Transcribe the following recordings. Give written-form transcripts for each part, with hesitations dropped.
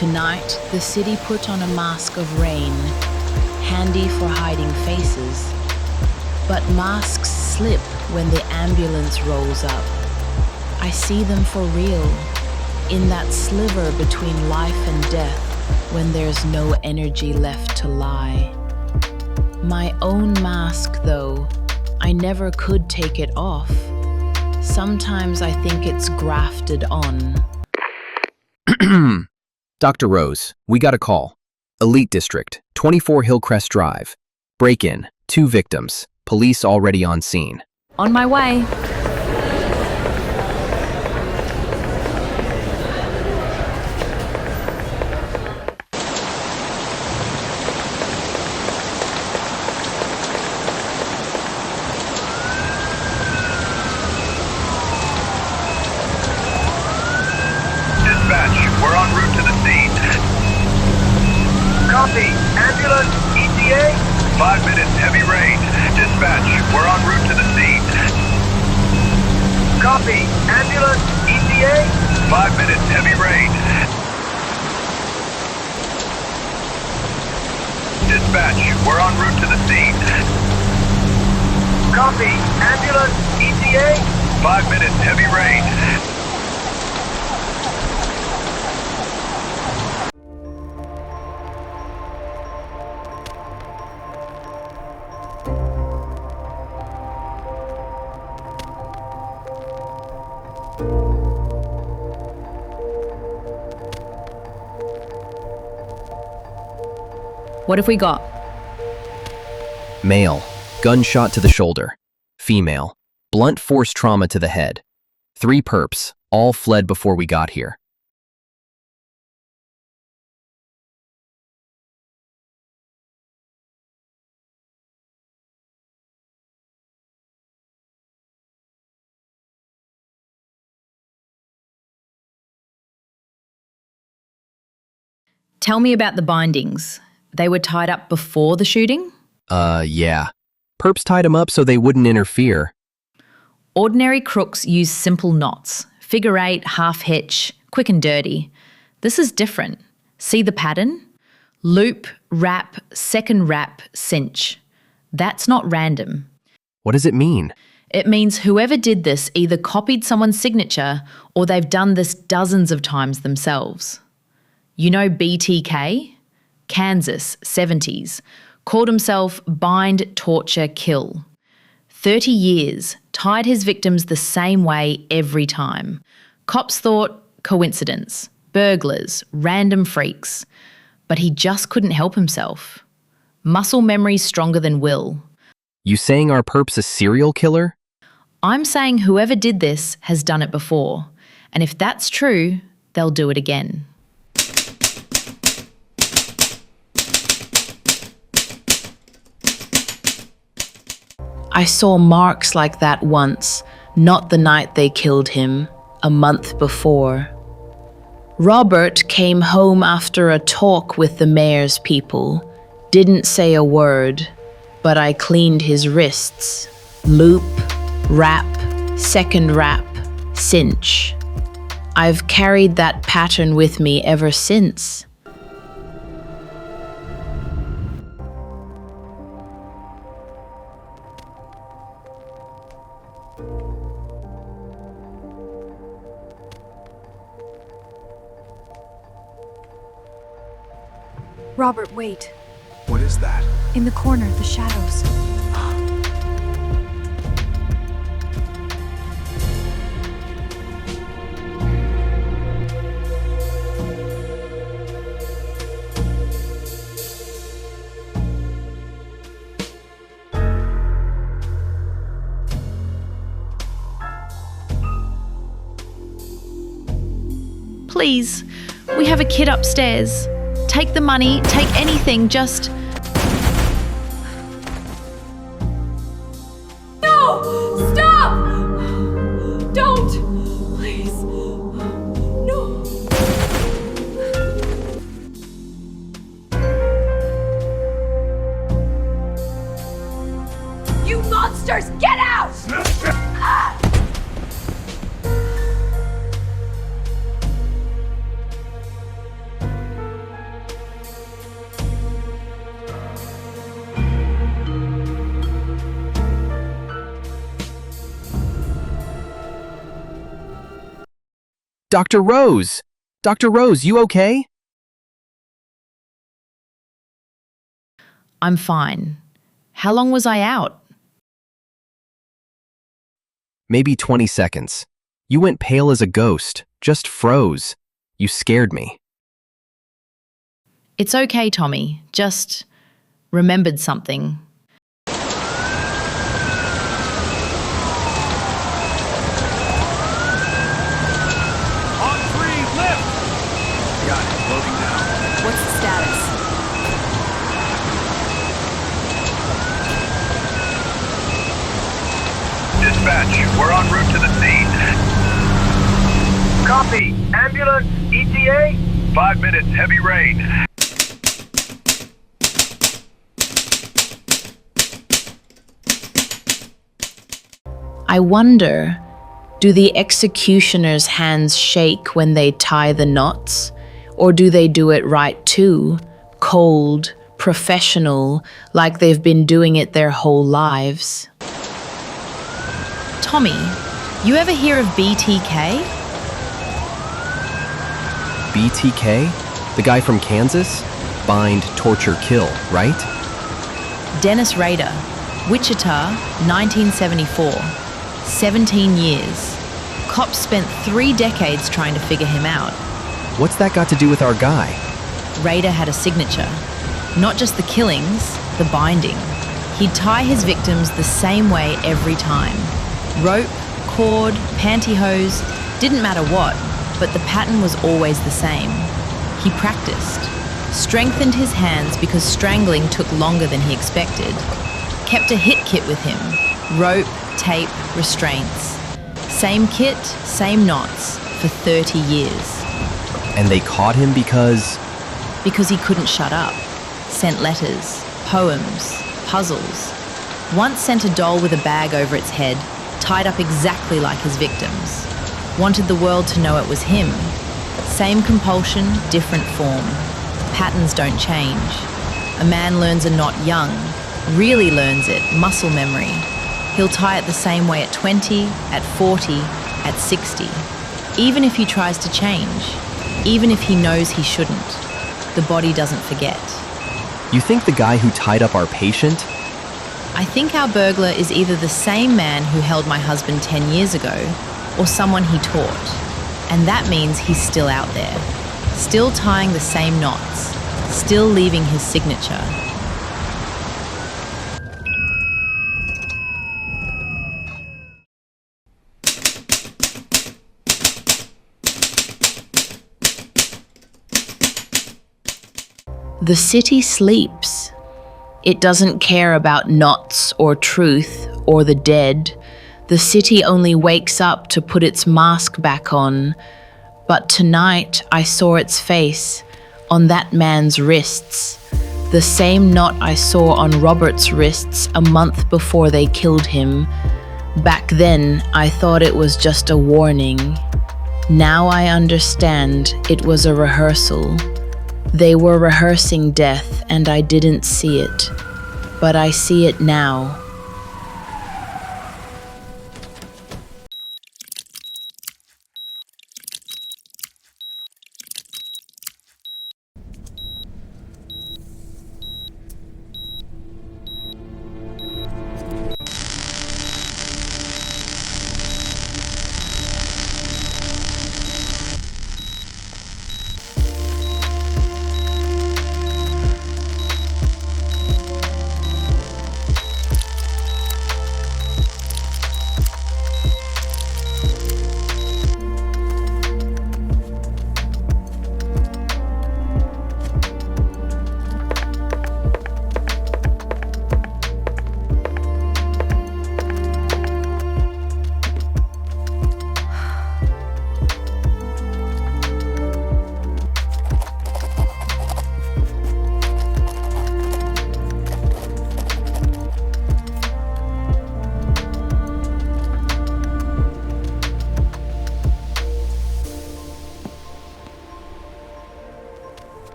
Tonight, the city put on a mask of rain, handy for hiding faces. But masks slip when the ambulance rolls up. I see them for real, in that sliver between life and death when there's no energy left to lie. My own mask, though, I never could take it off. Sometimes I think it's grafted on. Dr. Rose, we got a call. Elite District, 24 Hillcrest Drive. Break-in, 2 victims. Police already on scene. On my way. Dispatch, we're en route to the scene. Copy. Ambulance, ETA? 5 minutes, heavy rain. Dispatch, we're en route to the scene. Copy. Ambulance, ETA? 5 minutes, heavy rain. Dispatch, we're en route to the scene. Copy. Ambulance, ETA? 5 minutes, heavy rain. What have we got? Male, gunshot to the shoulder. Female, blunt force trauma to the head. 3 perps, all fled before we got here. Tell me about the bindings. They were tied up before the shooting? Yeah. Perps tied them up so they wouldn't interfere. Ordinary crooks use simple knots. Figure 8, half hitch, quick and dirty. This is different. See the pattern? Loop, wrap, second wrap, cinch. That's not random. What does it mean? It means whoever did this either copied someone's signature or they've done this dozens of times themselves. You know BTK? Kansas, 70s. Called himself Bind, Torture, Kill. 30 years, tied his victims the same way every time. Cops thought coincidence, burglars, random freaks. But he just couldn't help himself. Muscle memory's stronger than will. You saying our perp's a serial killer? I'm saying whoever did this has done it before. And if that's true, they'll do it again. I saw marks like that once, not the night they killed him, a month before. Robert came home after a talk with the mayor's people, didn't say a word, but I cleaned his wrists. Loop, wrap, second wrap, cinch. I've carried that pattern with me ever since. Robert, wait. What is that? In the corner, the shadows. Please, we have a kid upstairs. Take the money, take anything, just... No! Stop! Don't! Please. No. You monsters, get out! Dr. Rose! Dr. Rose, you okay? I'm fine. How long was I out? Maybe 20 seconds. You went pale as a ghost, just froze. You scared me. It's okay, Tommy. Just remembered something. On 3, lift! Got it, loading now. What's the status? Dispatch, we're en route to the scene. Copy. Ambulance, ETA? 5 minutes, heavy rain. I wonder, do the executioner's hands shake when they tie the knots? Or do they do it right too? Cold, professional, like they've been doing it their whole lives? Tommy, you ever hear of BTK? BTK? The guy from Kansas? Bind, torture, kill, right? Dennis Rader, Wichita, 1974. 17 years. Cops spent 3 decades trying to figure him out. What's that got to do with our guy? Rader had a signature. Not just the killings, the binding. He'd tie his victims the same way every time. Rope, cord, pantyhose, didn't matter what, but the pattern was always the same. He practiced. Strengthened his hands because strangling took longer than he expected. Kept a hit kit with him. Rope, tape, restraints. Same kit, same knots, for 30 years. And they caught him because Because he couldn't shut up. Sent letters, poems, puzzles. Once sent a doll with a bag over its head, tied up exactly like his victims. Wanted the world to know it was him. Same compulsion, different form. Patterns don't change. A man learns a knot young, really learns it, muscle memory. He'll tie it the same way at 20, at 40, at 60. Even if he tries to change, even if he knows he shouldn't, the body doesn't forget. you think the guy who tied up our patient? I think our burglar is either the same man who held my husband 10 years ago or someone he taught. And that means he's still out there, still tying the same knots, still leaving his signature. The city sleeps. It doesn't care about knots or truth or the dead. The city only wakes up to put its mask back on. But tonight I saw its face on that man's wrists. The same knot I saw on Robert's wrists a month before they killed him. Back then, I thought it was just a warning. Now I understand it was a rehearsal. They were rehearsing death and I didn't see it. But I see it now.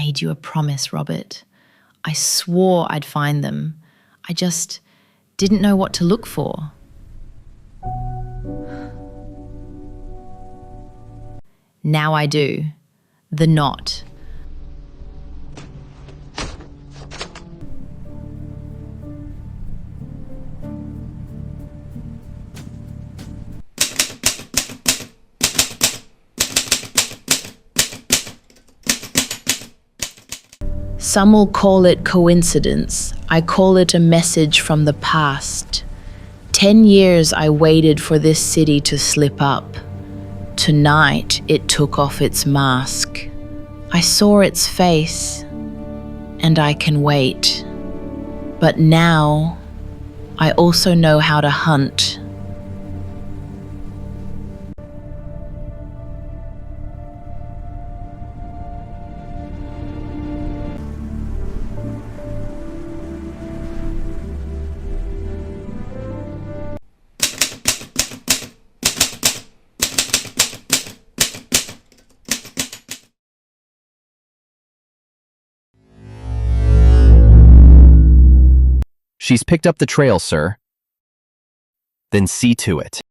made you a promise, Robert. I swore I'd find them. I just didn't know what to look for. Now I do. The knot. Some will call it coincidence. I call it a message from the past. 10 years I waited for this city to slip up. Tonight it took off its mask. I saw its face, and I can wait. But now I also know how to hunt. She's picked up the trail, sir. Then see to it.